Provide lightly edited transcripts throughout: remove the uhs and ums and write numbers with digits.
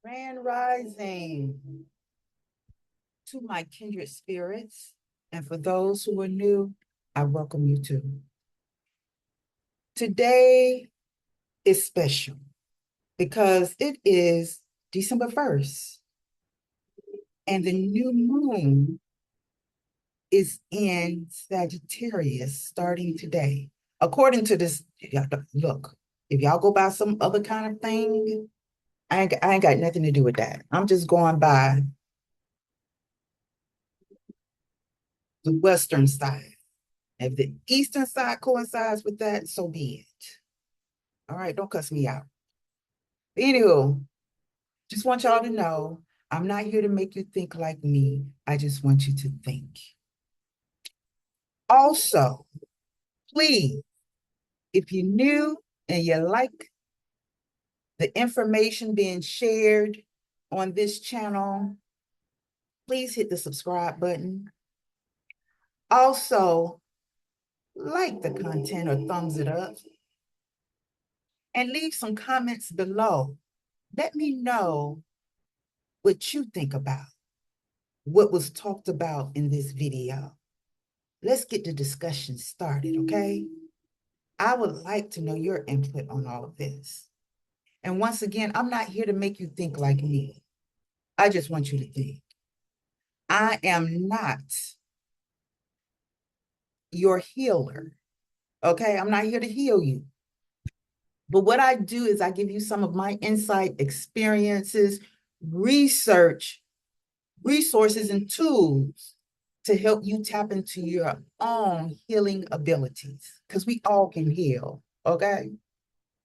Grand Rising to my kindred spirits. And for those who are new, I welcome you too. Today is special because it is December 1st and the new moon is in Sagittarius starting today. According to this, look, if y'all go by some other kind of thing, I ain't got nothing to do with that. I'm just going by the Western side. If the Eastern side coincides with that, so be it. All right, don't cuss me out. Anywho, just want y'all to know I'm not here to make you think like me. I just want you to think. Also, please, if you're new and you like the information being shared on this channel, please hit the subscribe button. Also, like the content or thumbs it up. And leave some comments below. Let me know what you think about what was talked about in this video. Let's get the discussion started, okay? I would like to know your input on all of this. And once again, I'm not here to make you think like me. I just want you to think. I am not your healer, okay? I'm not here to heal you. But what I do is I give you some of my insight, experiences, research, resources, and tools to help you tap into your own healing abilities, because we all can heal, okay?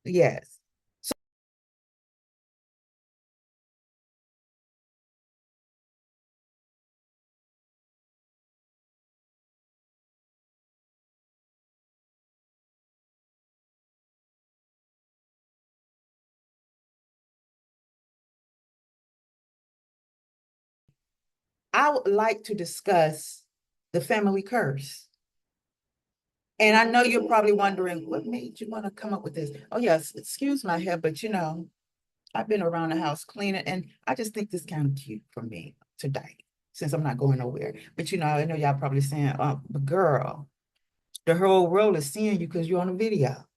Yes. I would like to discuss the family curse. And I know you're probably wondering, what made you want to come up with this? Oh, yes, excuse my hair, but I've been around the house cleaning, and I just think this kind of cute for me today, since I'm not going nowhere. But I know y'all probably saying, but girl, the whole world is seeing you because you're on a video.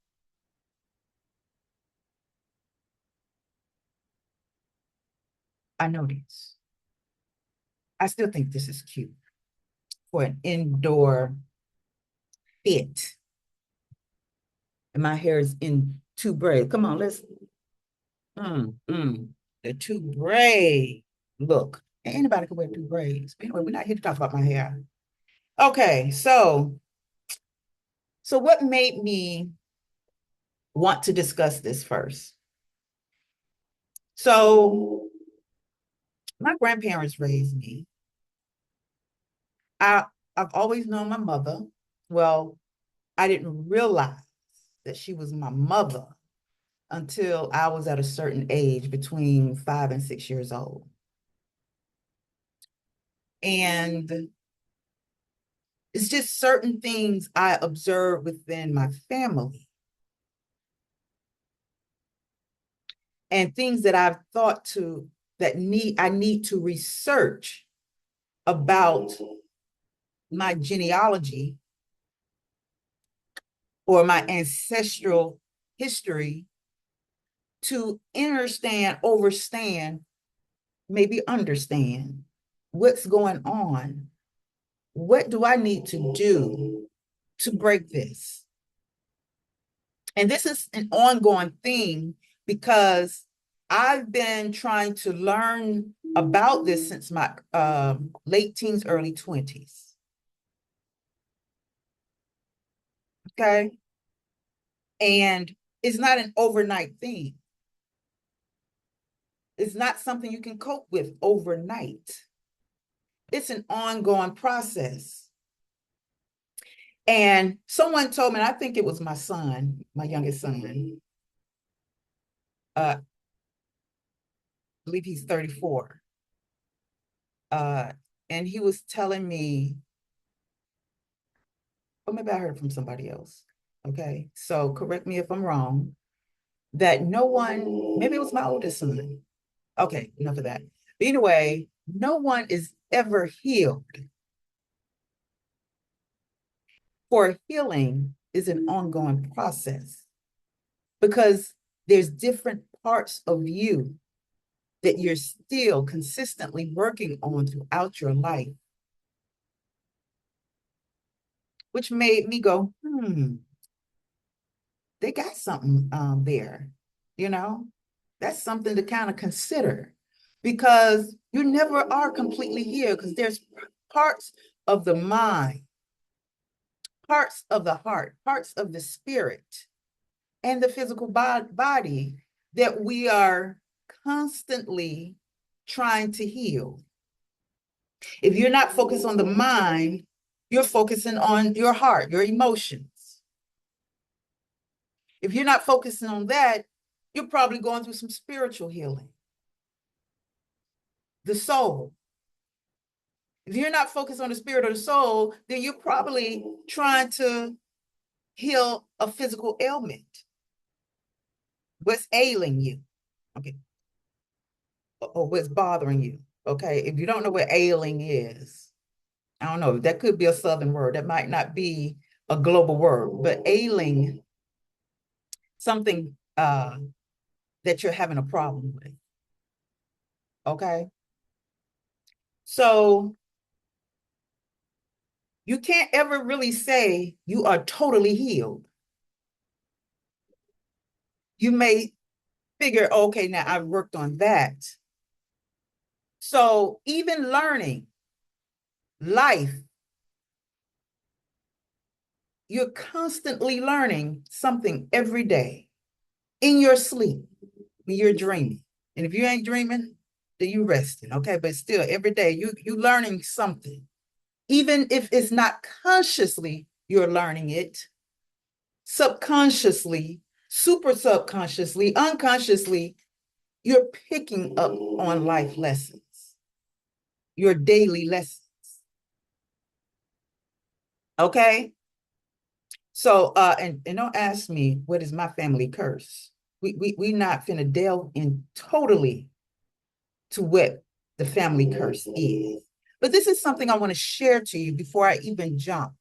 I know this. I still think this is cute for an indoor fit. And my hair is in two braids. Come on, let's the two braid look. Anybody can wear two braids. But anyway, we're not here to talk about my hair. Okay, so what made me want to discuss this first? So my grandparents raised me. I've always known my mother. Well, I didn't realize that she was my mother until I was at a certain age, between 5 and 6 years old. And it's just certain things I observe within my family and things that I've thought to I need to research about my genealogy or my ancestral history to maybe understand what's going on. What do I need to do to break this? And this is an ongoing thing because I've been trying to learn about this since my late teens, early 20s. Okay. And it's not an overnight thing. It's not something you can cope with overnight. It's an ongoing process. And someone told me, and I think it was my son, my youngest son, I believe he's 34. And he was telling me, or maybe I heard from somebody else. Okay. So correct me if I'm wrong, that no one, maybe it was my oldest son, Okay, enough of that. But anyway, no one is ever healed. For healing is an ongoing process because there's different parts of you that you're still consistently working on throughout your life, which made me go, they got something there, you know? That's something to kind of consider because you never are completely healed because there's parts of the mind, parts of the heart, parts of the spirit, and the physical body that we are constantly trying to heal. If you're not focused on the mind, you're focusing on your heart, your emotions. If you're not focusing on that, you're probably going through some spiritual healing. The soul. If you're not focused on the spirit or the soul, then you're probably trying to heal a physical ailment. What's ailing you? Okay. Or what's bothering you? Okay. If you don't know what ailing is, I don't know, that could be a Southern word. That might not be a global word, but ailing, something that you're having a problem with. Okay. So you can't ever really say you are totally healed. You may figure, okay, now I've worked on that. So even learning life, you're constantly learning something every day in your sleep when you're dreaming. And if you ain't dreaming, then you resting, okay? But still, every day you learning something. Even if it's not consciously you're learning it, subconsciously, super subconsciously, unconsciously, you're picking up on life lessons, your daily lessons. Okay. So and don't ask me what is my family curse. We not finna delve in totally to what the family curse is. But this is something I want to share to you before I even jump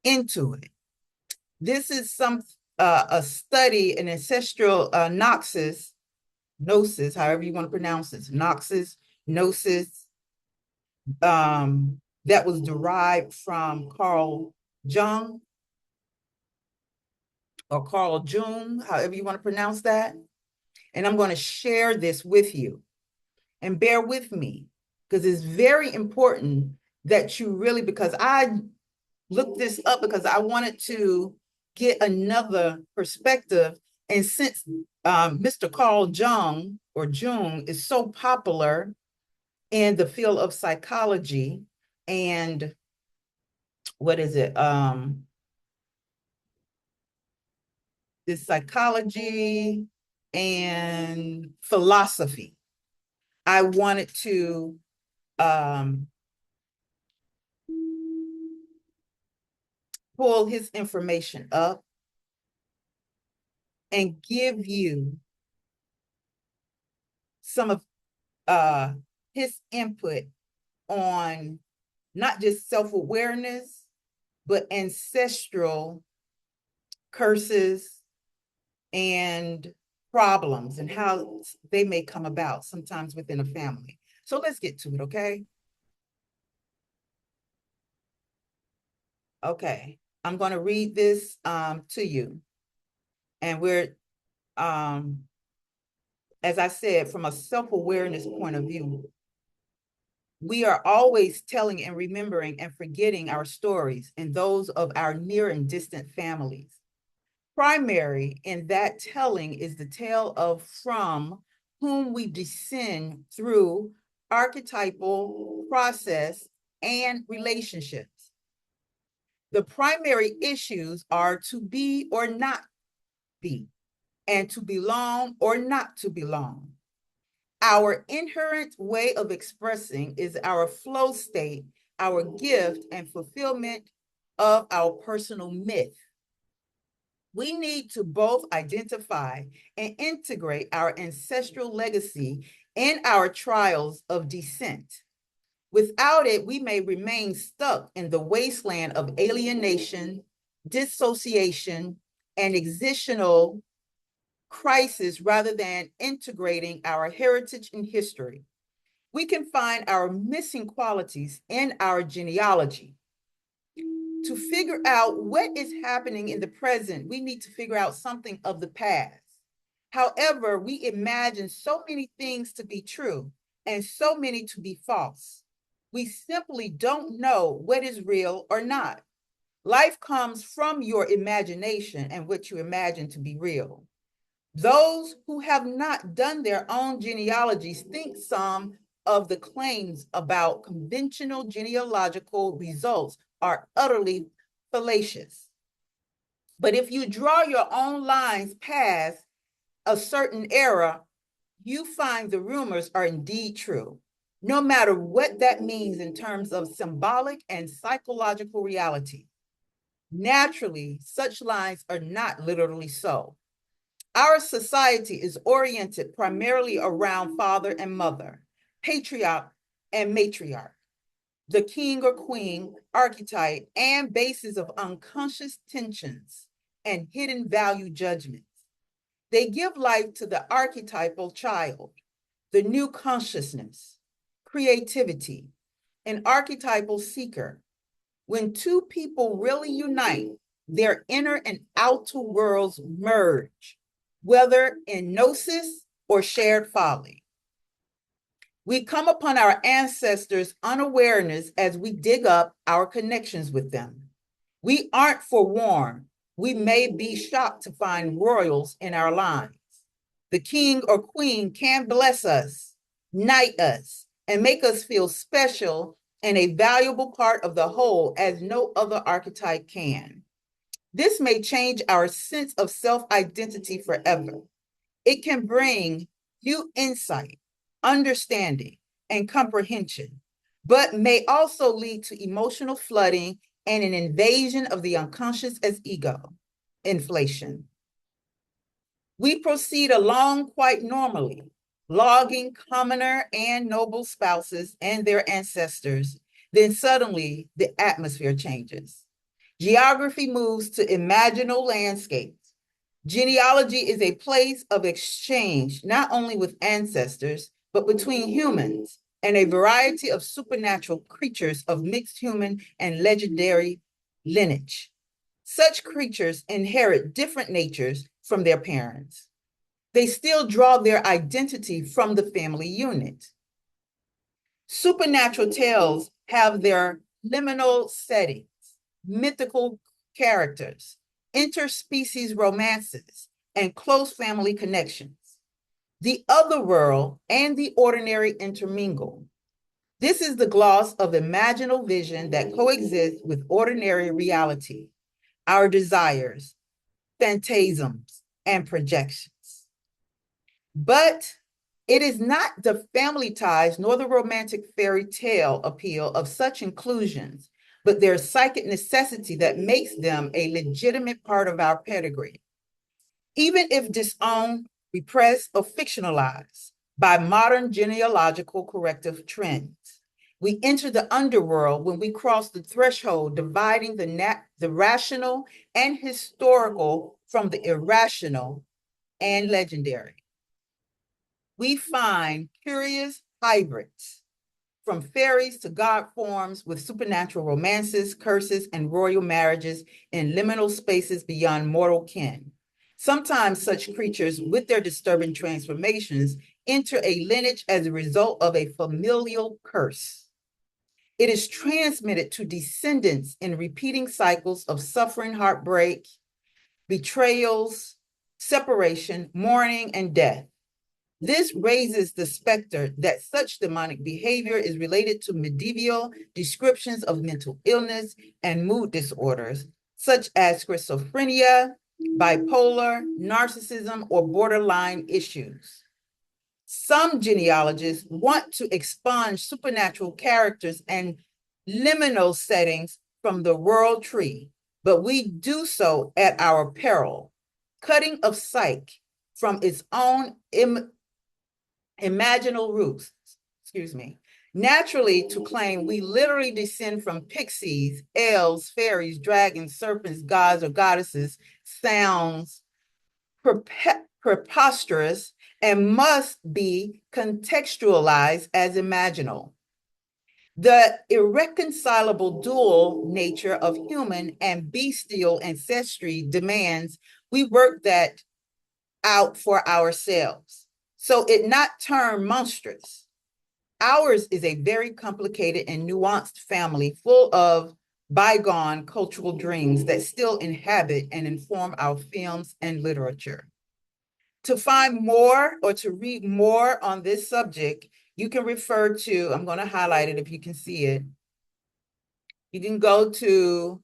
into it. This is some a study, an ancestral gnosis, however you want to pronounce it, gnosis, that was derived from Carl Jung or Carl Jung, however you want to pronounce that. And I'm going to share this with you. And bear with me, because it's very important that you really, because I looked this up because I wanted to get another perspective. And since Mr. Carl Jung or Jung is so popular in the field of psychology and what is it? This psychology and philosophy. I wanted to pull his information up and give you some of his input on not just self-awareness, but ancestral curses and problems and how they may come about sometimes within a family. So let's get to it, okay? Okay, I'm going to read this to you. And we're, as I said, from a self-awareness point of view, we are always telling and remembering and forgetting our stories and those of our near and distant families. Primary in that telling is the tale of from whom we descend through archetypal process and relationships. The primary issues are to be or not be, and to belong or not to belong. Our inherent way of expressing is our flow state, our gift and fulfillment of our personal myth. We need to both identify and integrate our ancestral legacy in our trials of descent. Without it, we may remain stuck in the wasteland of alienation, dissociation, and existential crisis rather than integrating our heritage and history. We can find our missing qualities in our genealogy. To figure out what is happening in the present, we need to figure out something of the past. However, we imagine so many things to be true and so many to be false. We simply don't know what is real or not. Life comes from your imagination and what you imagine to be real. Those who have not done their own genealogies think some of the claims about conventional genealogical results are utterly fallacious. But if you draw your own lines past a certain era, you find the rumors are indeed true, no matter what that means in terms of symbolic and psychological reality. Naturally, such lines are not literally so. Our society is oriented primarily around father and mother, patriarch and matriarch, the king or queen archetype, and basis of unconscious tensions and hidden value judgments. They give life to the archetypal child, the new consciousness, creativity, an archetypal seeker. When two people really unite, their inner and outer worlds merge, whether in gnosis or shared folly. We come upon our ancestors' unawareness as we dig up our connections with them. We aren't forewarned. We may be shocked to find royals in our lines. The king or queen can bless us, knight us, and make us feel special and a valuable part of the whole as no other archetype can. This may change our sense of self-identity forever. It can bring new insight, understanding, and comprehension, but may also lead to emotional flooding and an invasion of the unconscious as ego, inflation. We proceed along quite normally, logging commoner and noble spouses and their ancestors. Then suddenly the atmosphere changes. Geography moves to imaginal landscapes. Genealogy is a place of exchange, not only with ancestors, but between humans and a variety of supernatural creatures of mixed human and legendary lineage. Such creatures inherit different natures from their parents. They still draw their identity from the family unit. Supernatural tales have their liminal settings, mythical characters, interspecies romances, and close family connections. The other world and the ordinary intermingle. This is the gloss of imaginal vision that coexists with ordinary reality, our desires, phantasms, and projections. But it is not the family ties nor the romantic fairy tale appeal of such inclusions, but their psychic necessity that makes them a legitimate part of our pedigree. Even if disowned, repressed, or fictionalized by modern genealogical corrective trends, we enter the underworld when we cross the threshold dividing the rational and historical from the irrational and legendary. We find curious hybrids, from fairies to god forms with supernatural romances, curses, and royal marriages in liminal spaces beyond mortal kin. Sometimes such creatures, with their disturbing transformations, enter a lineage as a result of a familial curse. It is transmitted to descendants in repeating cycles of suffering, heartbreak, betrayals, separation, mourning, and death. This raises the specter that such demonic behavior is related to medieval descriptions of mental illness and mood disorders, such as schizophrenia, bipolar, narcissism, or borderline issues. Some genealogists want to expunge supernatural characters and liminal settings from the world tree, but we do so at our peril, cutting of psyche from its own imaginal roots, excuse me, naturally to claim we literally descend from pixies, elves, fairies, dragons, serpents, gods or goddesses sounds preposterous and must be contextualized as imaginal. The irreconcilable dual nature of human and bestial ancestry demands we work that out for ourselves. So it not turn monstrous. Ours is a very complicated and nuanced family full of bygone cultural dreams that still inhabit and inform our films and literature. To find more or to read more on this subject, you can refer to, I'm going to highlight it if you can see it. You can go to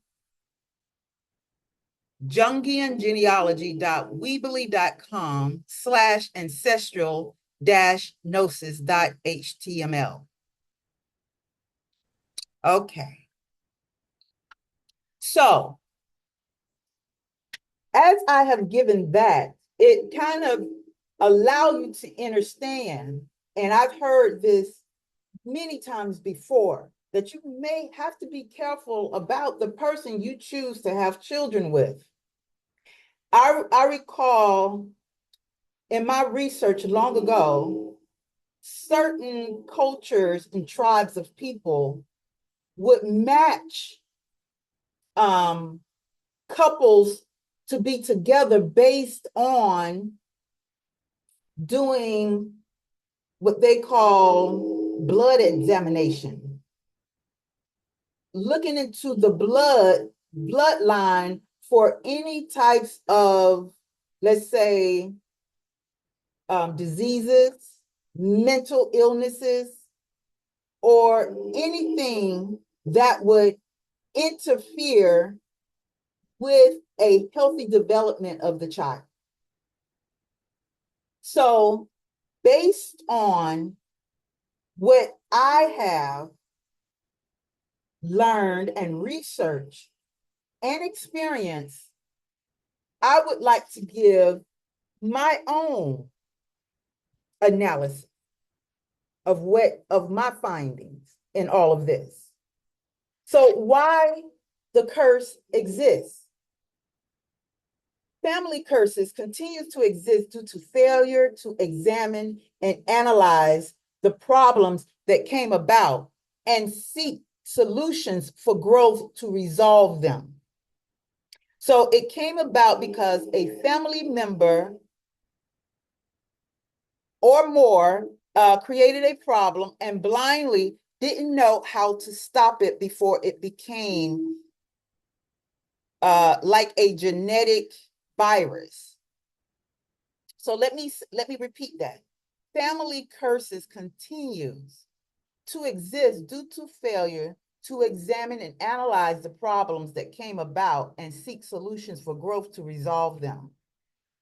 jungiangenealogy.weebly.com/ancestral-gnosis.html. Okay. So as I have given that, it kind of allow you to understand, and I've heard this many times before, that you may have to be careful about the person you choose to have children with. I recall in my research long ago, certain cultures and tribes of people would match couples to be together based on doing what they call blood examination, looking into the bloodline for any types of, let's say, diseases, mental illnesses, or anything that would interfere with a healthy development of the child. So based on what I have learned and researched and experienced, I would like to give my own analysis of my findings in all of this. So why the curse exists? Family curses continue to exist due to failure to examine and analyze the problems that came about and seek solutions for growth to resolve them. So it came about because a family member or more created a problem and blindly didn't know how to stop it before it became like a genetic virus. So let me repeat that. Family curses continues to exist due to failure to examine and analyze the problems that came about and seek solutions for growth to resolve them.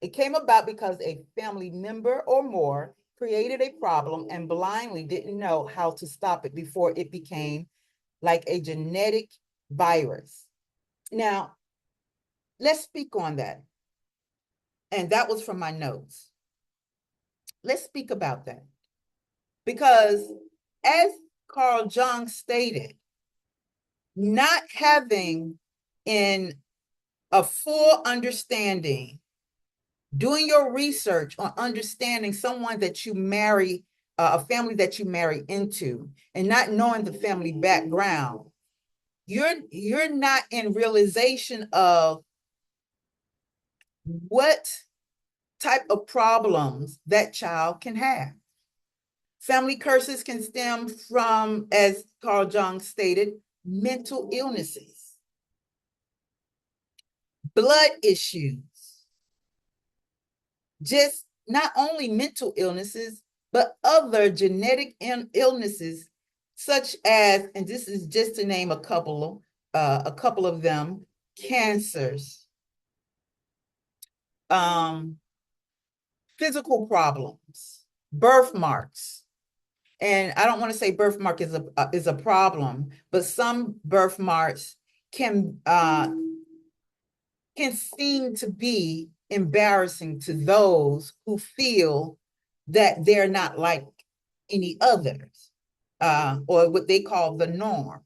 It came about because a family member or more created a problem and blindly didn't know how to stop it before it became like a genetic virus. Now, let's speak on that. And that was from my notes. Let's speak about that. Because as Carl Jung stated, not having in a full understanding, doing your research on understanding someone that you marry, a family that you marry into, and not knowing the family background, you're not in realization of what type of problems that child can have. Family curses can stem from, as Carl Jung stated, mental illnesses, blood issues, just not only mental illnesses, but other genetic illnesses, such as, and this is just to name a couple of them, cancers, physical problems, birthmarks. And I don't want to say birthmark is a problem, but some birthmarks can seem to be embarrassing to those who feel that they're not like any others, or what they call the norm.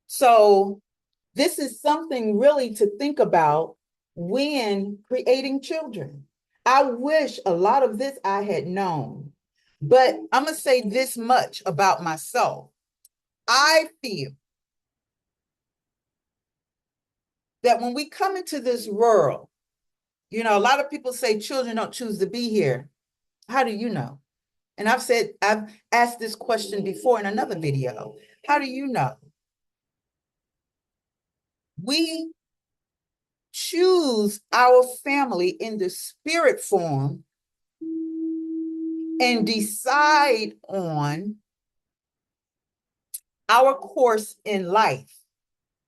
So this is something really to think about when creating children. I wish a lot of this I had known, but I'm going to say this much about myself. I feel that when we come into this world, you know, a lot of people say children don't choose to be here. How do you know? And I've asked this question before in another video. How do you know? We choose our family in the spirit form and decide on our course in life,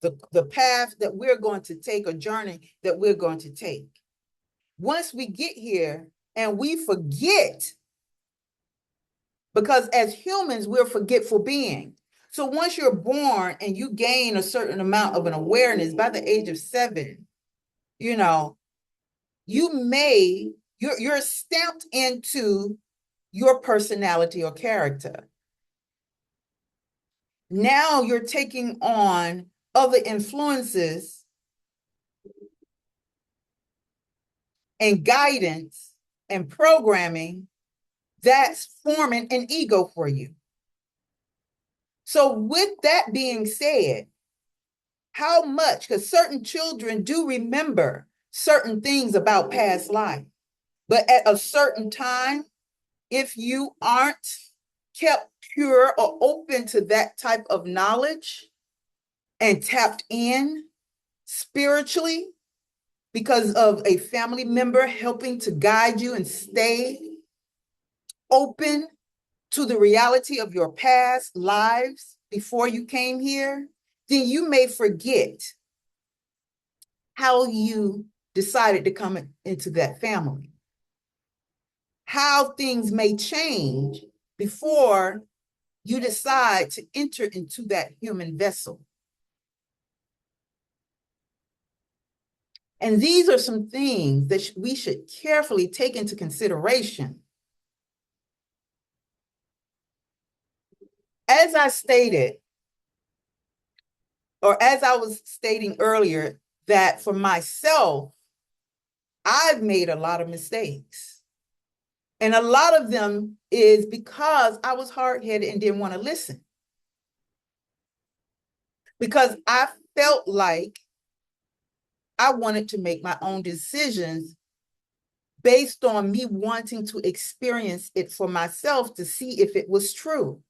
the path that we're going to take, a journey that we're going to take. Once we get here and we forget, because as humans, we're forgetful beings. So once you're born and you gain a certain amount of an awareness by the age of 7, you know, you're stamped into your personality or character. Now you're taking on other influences and guidance and programming that's forming an ego for you. So with that being said, how much, because certain children do remember certain things about past life, but at a certain time, if you aren't kept pure or open to that type of knowledge and tapped in spiritually because of a family member helping to guide you and stay open to the reality of your past lives before you came here, then you may forget how you decided to come into that family, how things may change before you decide to enter into that human vessel. And these are some things that we should carefully take into consideration. As I stated, or as I was stating earlier, that for myself, I've made a lot of mistakes. And a lot of them is because I was hard-headed and didn't want to listen. Because I felt like I wanted to make my own decisions based on me wanting to experience it for myself to see if it was true.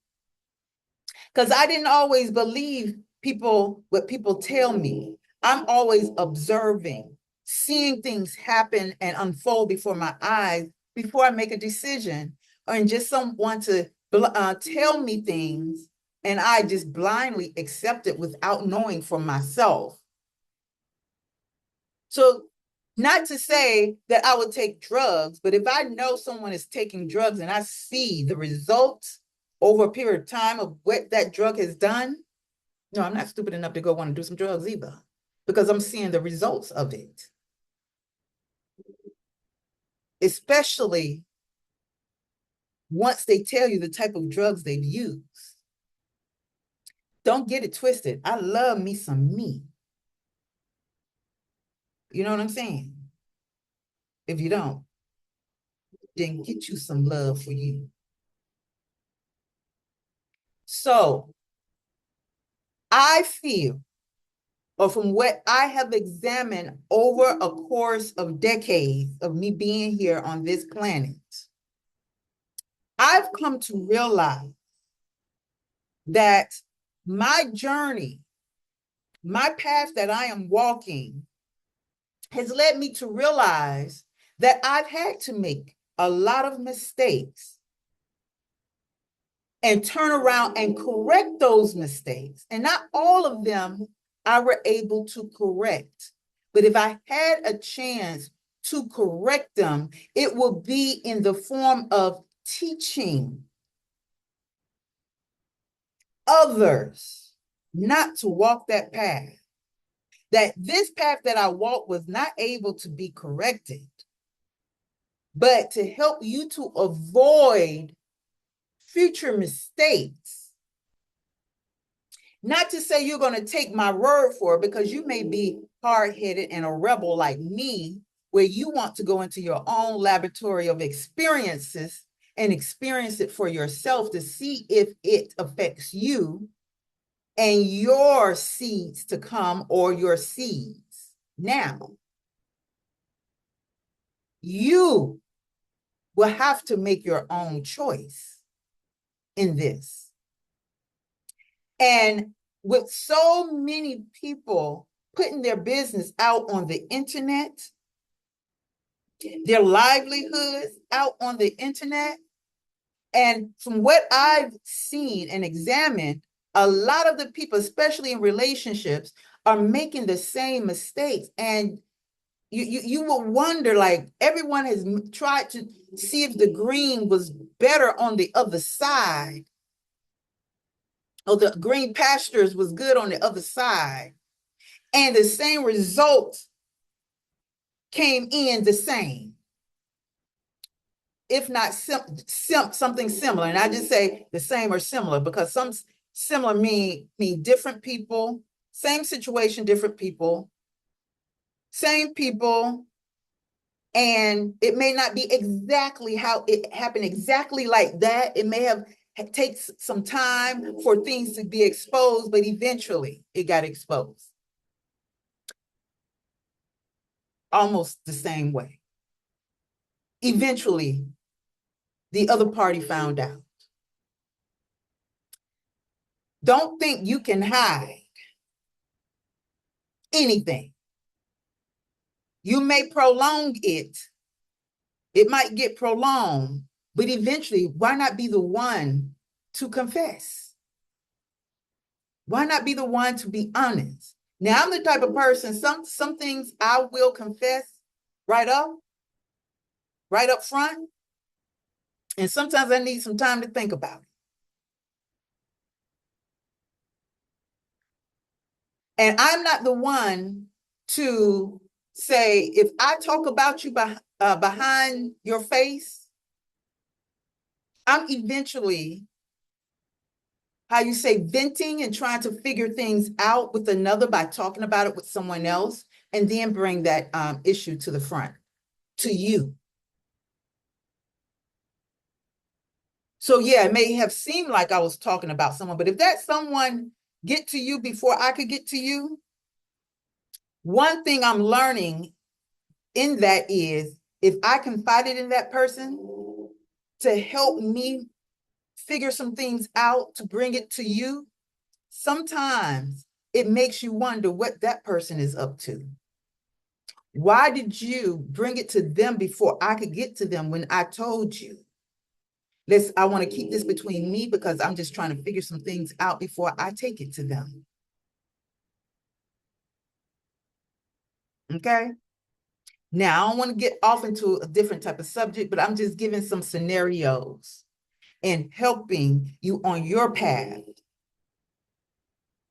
Because I didn't always believe what people tell me. I'm always observing, seeing things happen and unfold before my eyes before I make a decision, or just someone to tell me things and I just blindly accept it without knowing for myself. So not to say that I would take drugs, but if I know someone is taking drugs and I see the results over a period of time of what that drug has done, no, I'm not stupid enough to go want to do some drugs either, because I'm seeing the results of it. Especially once they tell you the type of drugs they've used. Don't get it twisted. I love me some me. You know what I'm saying? If you don't, then get you some love for you. So I feel, or from what I have examined over a course of decades of me being here on this planet, I've come to realize that my journey, my path that I am walking, has led me to realize that I've had to make a lot of mistakes and turn around and correct those mistakes. And not all of them I were able to correct. But if I had a chance to correct them, it will be in the form of teaching others not to walk that path. That this path that I walked was not able to be corrected. but to help you to avoid future mistakes. Not to say you're going to take my word for it, because you may be hard-headed and a rebel like me, where you want to go into your own laboratory of experiences and experience it for yourself to see if it affects you and your seeds to come, or your seeds. Now, you will have to make your own choice in this. And with so many people putting their business out on the internet, their livelihoods out on the internet, and from what I've seen and examined, a lot of the people, especially in relationships, are making the same mistakes. And you will wonder, like, everyone has tried to see if the green was better on the other side, or the green pastures was good on the other side, and the same results came in the same, if not something similar. And I just say the same or similar, because some similar mean different people, same situation, different people, same people, and it may not be exactly how it happened, exactly like that. It may have takes some time for things to be exposed, but eventually it got exposed. Almost the same way. Eventually, the other party found out. Don't think you can hide anything. You may prolong it. It might get prolonged, but eventually, why not be the one to confess? Why not be the one to be honest? Now, I'm the type of person, some things I will confess right up front. And sometimes I need some time to think about it. And I'm not the one to say, if I talk about you behind your face, I'm eventually, how you say, venting and trying to figure things out with another by talking about it with someone else, and then bring that issue to the front, to you. So yeah, it may have seemed like I was talking about someone, but if that someone get to you before I could get to you, one thing I'm learning in that is, if I confided in that person to help me figure some things out, to bring it to you, sometimes it makes you wonder what that person is up to. Why did you bring it to them before I could get to them when I told you? I want to keep this between me, because I'm just trying to figure some things out before I take it to them. Okay? Now, I don't want to get off into a different type of subject, but I'm just giving some scenarios and helping you on your path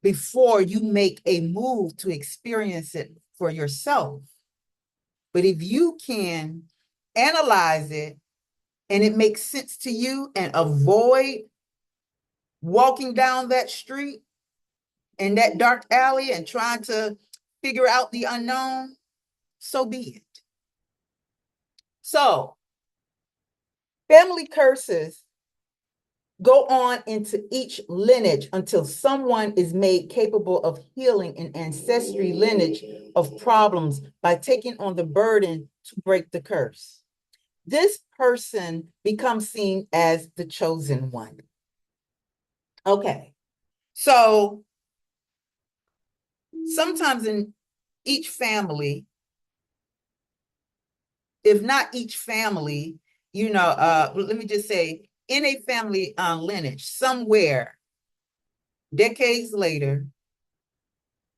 before you make a move to experience it for yourself. But if you can analyze it and it makes sense to you, and avoid walking down that street in that dark alley and trying to figure out the unknown, so be it. So, family curses go on into each lineage until someone is made capable of healing an ancestry lineage of problems by taking on the burden to break the curse. This person becomes seen as the chosen one. Okay, so sometimes in each family, if not each family, let me just say, in a family lineage, somewhere, decades later,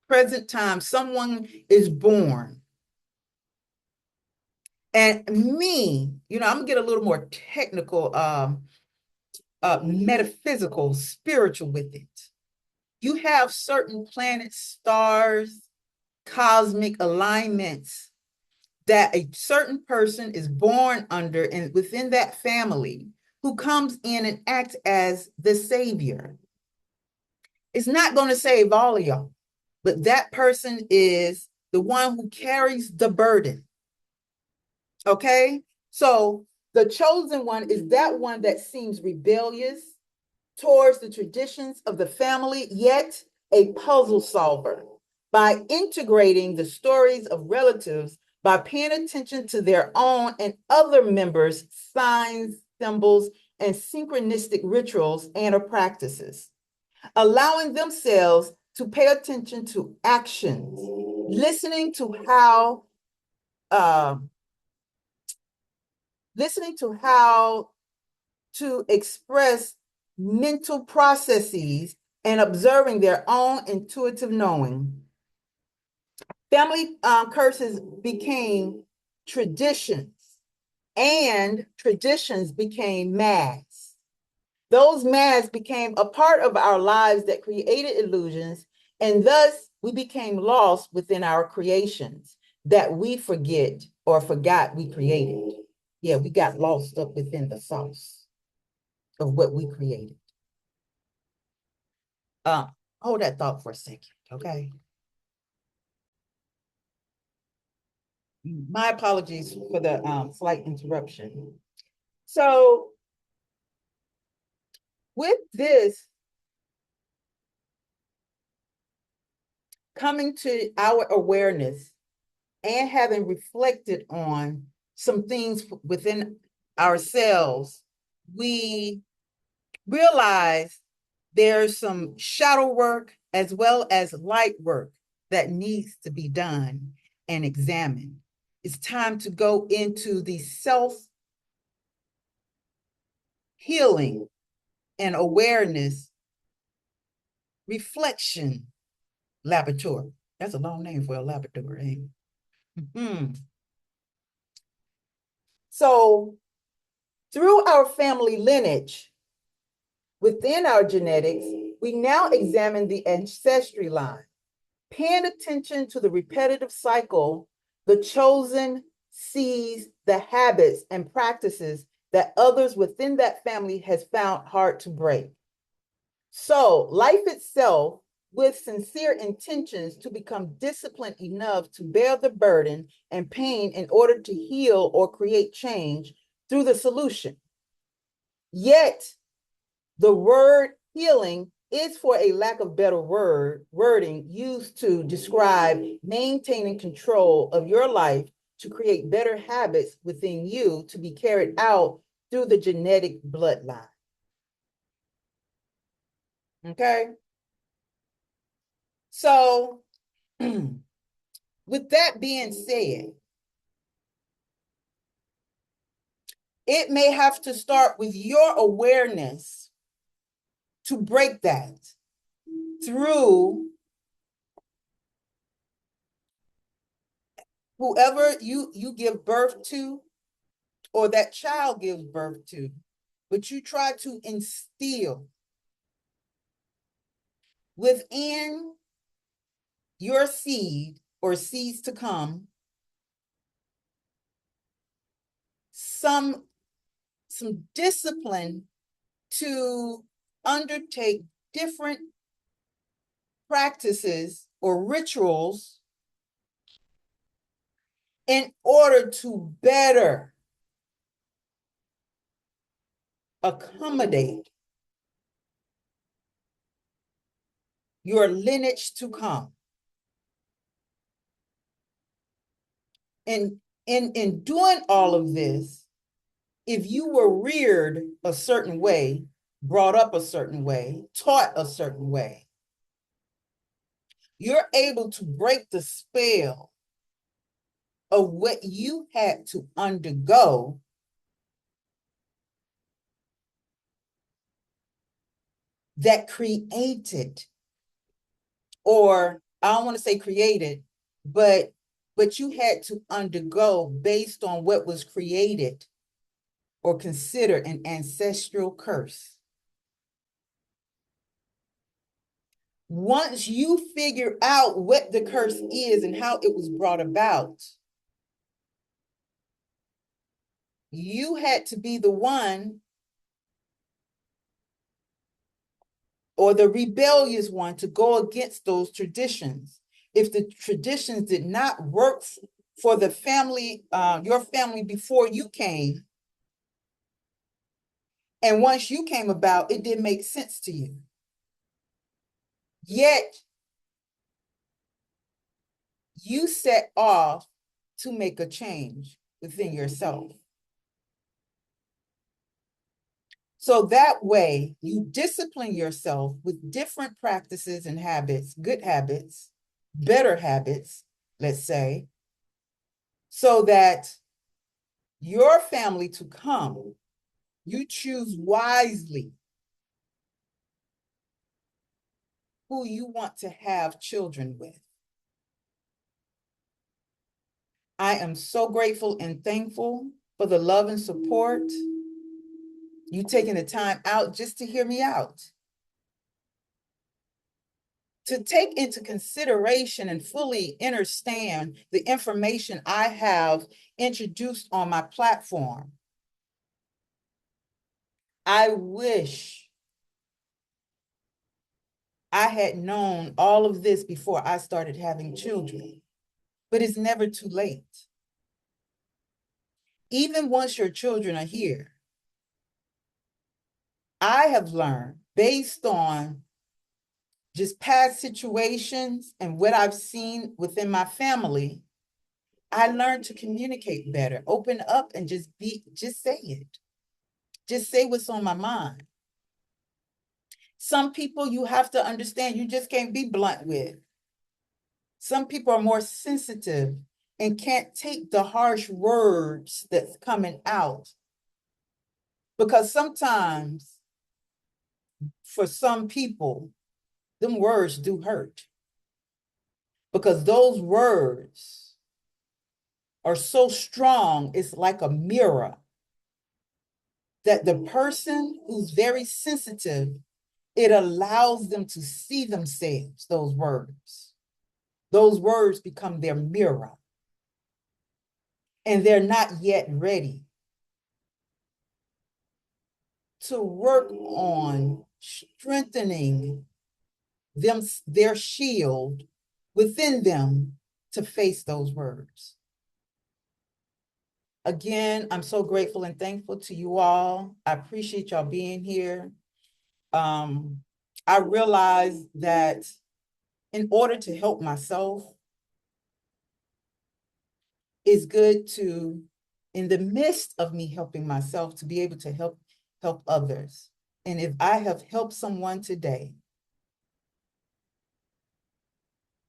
present time, someone is born. And me, I'm gonna get a little more technical, metaphysical, spiritual with it. You have certain planets, stars, cosmic alignments that a certain person is born under and within that family who comes in and acts as the savior. It's not going to save all of y'all, but that person is the one who carries the burden. Okay? So the chosen one is that one that seems rebellious towards the traditions of the family, yet a puzzle solver. By integrating the stories of relatives, by paying attention to their own and other members' signs, symbols, and synchronistic rituals and or practices, allowing themselves to pay attention to actions, listening to how uh, to express mental processes and observing their own intuitive knowing. Family curses became traditions, and traditions became masks. Those masks became a part of our lives that created illusions, and thus we became lost within our creations that we forget or forgot we created. Yeah, we got lost up within the sauce of what we created. Uh, Hold that thought for a second, okay? My apologies for the slight interruption. So with this coming to our awareness and having reflected on some things within ourselves, we realize there's some shadow work as well as light work that needs to be done and examined. It's time to go into the self-healing and awareness reflection laboratory. That's a long name for a laboratory, ain't it? Mm-hmm. So through our family lineage, within our genetics, we now examine the ancestry line. Paying attention to the repetitive cycle, the chosen sees the habits and practices that others within that family has found hard to break. So life itself, with sincere intentions to become disciplined enough to bear the burden and pain in order to heal or create change through the solution. Yet the word healing is, for a lack of better wording, used to describe maintaining control of your life to create better habits within you to be carried out through the genetic bloodline. Okay? So, with that being said, it may have to start with your awareness to break that through whoever you give birth to or that child gives birth to, but you try to instill within your seed or seeds to come some discipline to undertake different practices or rituals in order to better accommodate your lineage to come. And in doing all of this, if you were reared a certain way, brought up a certain way, taught a certain way, you're able to break the spell of what you had to undergo that created, or I don't want to say created, but you had to undergo based on what was created or considered an ancestral curse. Once you figure out what the curse is and how it was brought about, You had to be the one, or the rebellious one, to go against those traditions. If the traditions did not work for the family, your family before you came, and once you came about, it didn't make sense to you. Yet, you set off to make a change within yourself. So that way, you discipline yourself with different practices and habits, good habits, better habits, let's say, so that your family to come, you choose wisely who you want to have children with. I am so grateful and thankful for the love and support. You taking the time out just to hear me out. To take into consideration and fully understand the information I have introduced on my platform. I wish I had known all of this before I started having children, but it's never too late. Even once your children are here, I have learned based on just past situations and what I've seen within my family, I learned to communicate better, open up and just say it. Just say what's on my mind. Some people you have to understand, you just can't be blunt with. Some people are more sensitive and can't take the harsh words that's coming out. Because sometimes, for some people, them words do hurt. Because those words are so strong, it's like a mirror that the person who's very sensitive, it allows them to see themselves, those words. Those words become their mirror. And they're not yet ready to work on strengthening their shield within them to face those words. Again, I'm so grateful and thankful to you all. I appreciate y'all being here. I realize that in order to help myself, it's good to, in the midst of me helping myself, to be able to help others. And if I have helped someone today,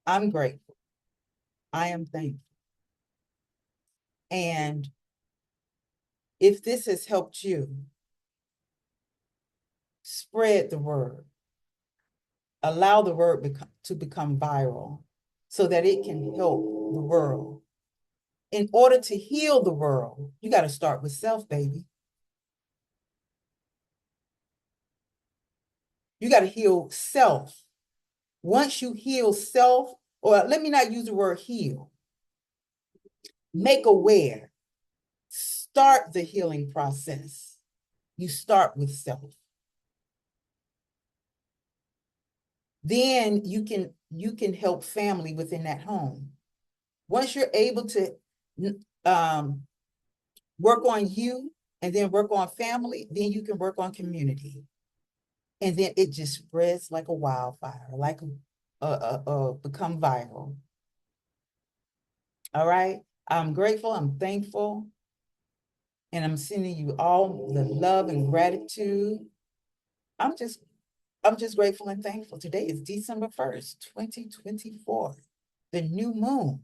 I'm grateful. I am thankful. And if this has helped you, spread the word. Allow the word to become viral so that it can help the world. In order to heal the world, you got to start with self, baby. You got to heal self. Once you heal self, or let me not use the word heal, make aware, start the healing process. You start with self. Then you can help family within that home. Once you're able to work on you and then work on family, then you can work on community. And then it just spreads like a wildfire, like become viral. All right. I'm grateful. I'm thankful. And I'm sending you all the love and gratitude. I'm just grateful and thankful. Today is December 1st, 2024. The new moon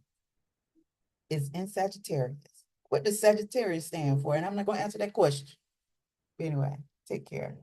is in Sagittarius. What does Sagittarius stand for? And I'm not going to answer that question. But anyway, take care.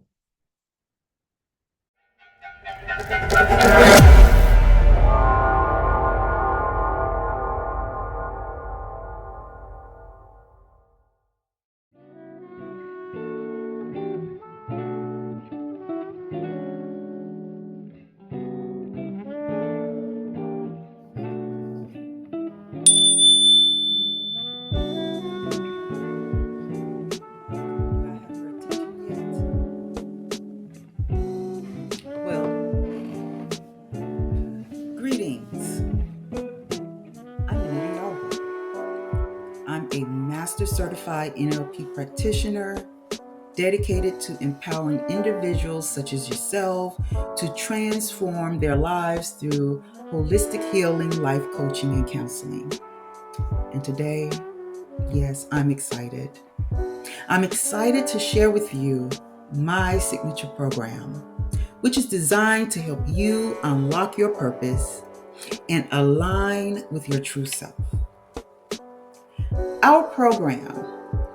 certified NLP practitioner dedicated to empowering individuals such as yourself to transform their lives through holistic healing, life coaching, and counseling. And today, yes, I'm excited. I'm excited to share with you my signature program, which is designed to help you unlock your purpose and align with your true self. Our program,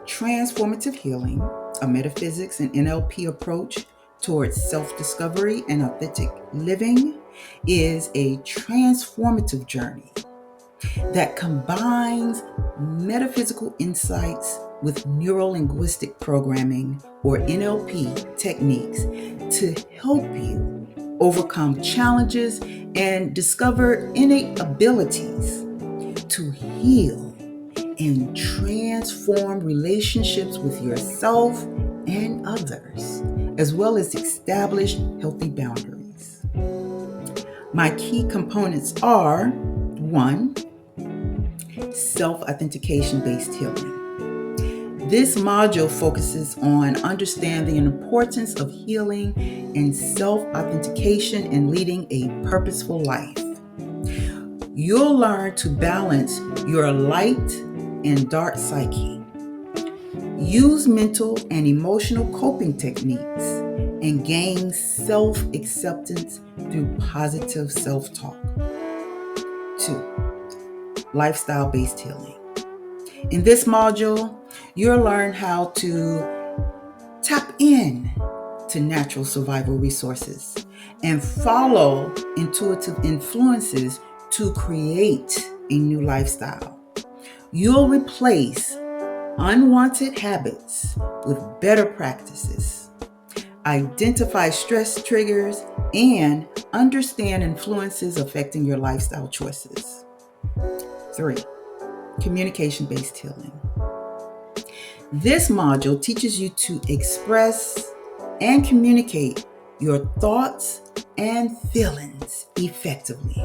Transformative Healing, a metaphysics and NLP approach towards self-discovery and authentic living, is a transformative journey that combines metaphysical insights with neuro-linguistic programming, or NLP, techniques to help you overcome challenges and discover innate abilities to heal and transform relationships with yourself and others, as well as establish healthy boundaries. My key components are: 1, self-authentication based healing. This module focuses on understanding the importance of healing and self-authentication and leading a purposeful life. You'll learn to balance your light and dark psyche, use mental and emotional coping techniques, and gain self-acceptance through positive self-talk. 2, lifestyle-based healing. In this module, you'll learn how to tap in to natural survival resources and follow intuitive influences to create a new lifestyle. You'll replace unwanted habits with better practices, identify stress triggers, and understand influences affecting your lifestyle choices. 3, communication-based healing. This module teaches you to express and communicate your thoughts and feelings effectively.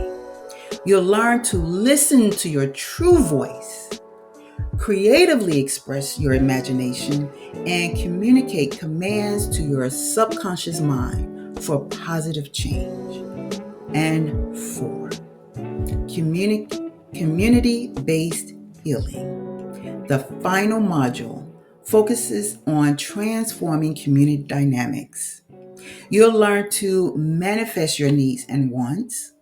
You'll learn to listen to your true voice, creatively express your imagination, and communicate commands to your subconscious mind for positive change. And 4, community-based healing. The final module focuses on transforming community dynamics. You'll learn to manifest your needs and wants,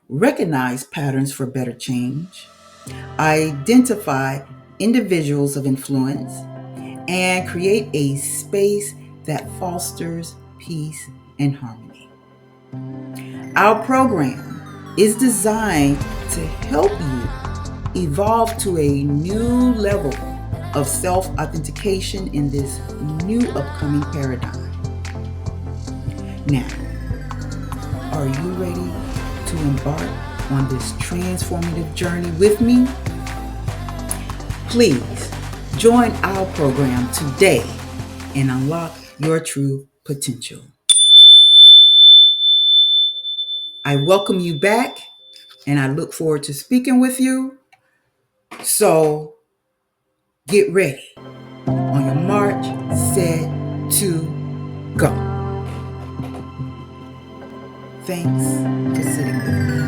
recognize patterns for better change, identify individuals of influence, and create a space that fosters peace and harmony. Our program is designed to help you evolve to a new level of self-authentication in this new upcoming paradigm. Now, are you ready to embark on this transformative journey with me? Please join our program today and unlock your true potential. I welcome you back, and I look forward to speaking with you. So get ready. On your march, set, to, go. Thanks for sitting with me.